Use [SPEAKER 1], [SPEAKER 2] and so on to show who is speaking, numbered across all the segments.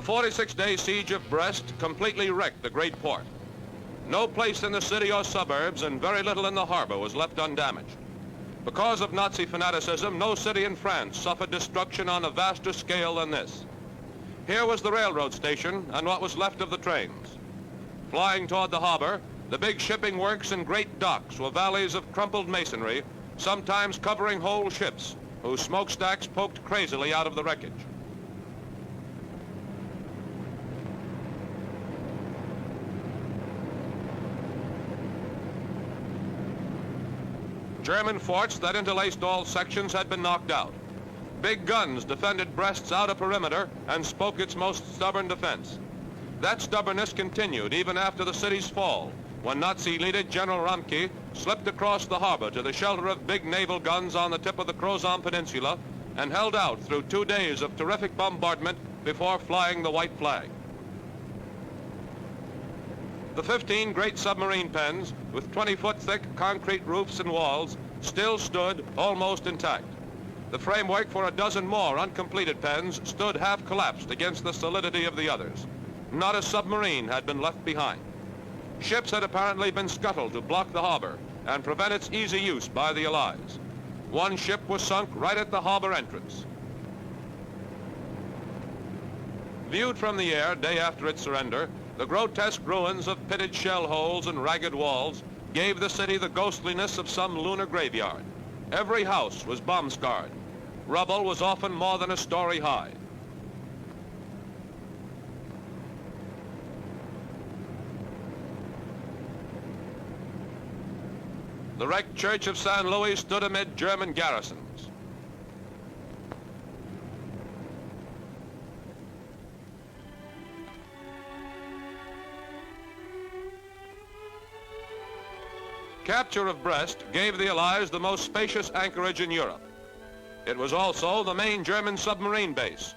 [SPEAKER 1] The 46-day siege of Brest completely wrecked the great port. No place in the city or suburbs and very little in the harbor was left undamaged. Because of Nazi fanaticism, no city in France suffered destruction on a vaster scale than this. Here was the railroad station and what was left of the trains. Flying toward the harbor, the big shipping works and great docks were valleys of crumpled masonry, sometimes covering whole ships, whose smokestacks poked crazily out of the wreckage. German forts that interlaced all sections had been knocked out. Big guns defended Brest's outer perimeter and spoke its most stubborn defense. That stubbornness continued even after the city's fall, when Nazi leader General Ramke slipped across the harbor to the shelter of big naval guns on the tip of the Crozon Peninsula and held out through 2 days of terrific bombardment before flying the white flag. The 15 great submarine pens, with 20-foot thick concrete roofs and walls, still stood almost intact. The framework for a dozen more uncompleted pens stood half collapsed against the solidity of the others. Not a submarine had been left behind. Ships had apparently been scuttled to block the harbor and prevent its easy use by the Allies. One ship was sunk right at the harbor entrance. Viewed from the air day after its surrender, the grotesque ruins of pitted shell holes and ragged walls gave the city the ghostliness of some lunar graveyard. Every house was bomb-scarred. Rubble was often more than a story high. The wrecked church of San Luis stood amid German garrisons. Capture of Brest gave the Allies the most spacious anchorage in Europe. It was also the main German submarine base,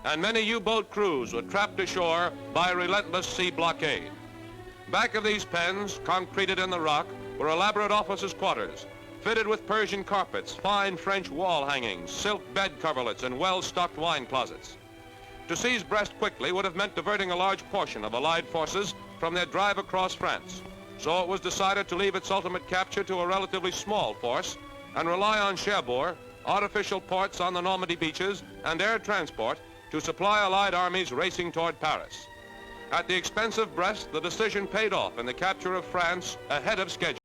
[SPEAKER 1] and many U-boat crews were trapped ashore by relentless sea blockade. Back of these pens, concreted in the rock, were elaborate officers' quarters, fitted with Persian carpets, fine French wall hangings, silk bed coverlets, and well-stocked wine closets. To seize Brest quickly would have meant diverting a large portion of Allied forces from their drive across France. So it was decided to leave its ultimate capture to a relatively small force and rely on Cherbourg, artificial ports on the Normandy beaches, and air transport to supply Allied armies racing toward Paris. At the expense of Brest, the decision paid off in the capture of France ahead of schedule.